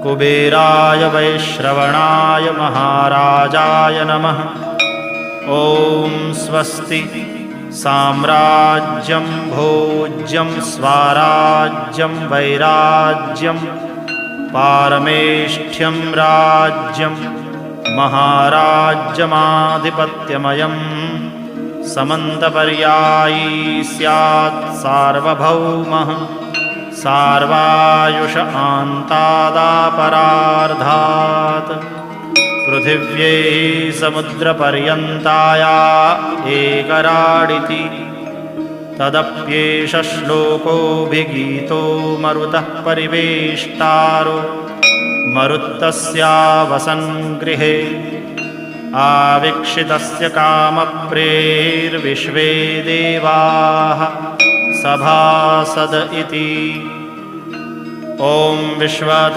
कुबेराय वैश्रवणाय महाराजाय नमः। ॐ स्वस्ति। साम्राज्यं भोज्यं स्वराज्यं वैराज्यं पारमेष्ठ्यं राज्यं महाराज्यमाधिपत्यमयं समन्तपर्यायी स्यात् सार्वभौमः सार्वायुष आन्तादापरार्धात्। पृथिव्यै समुद्रपर्यन्ताया एकराडिति तदप्येष श्लोकोऽभिगीतो मरुतः परिवेष्टारो मरुत्तस्यावसन् गृहे आवीक्षितस्य कामप्रेर्विश्वे देवाः सभासद इति। ॐ विश्वत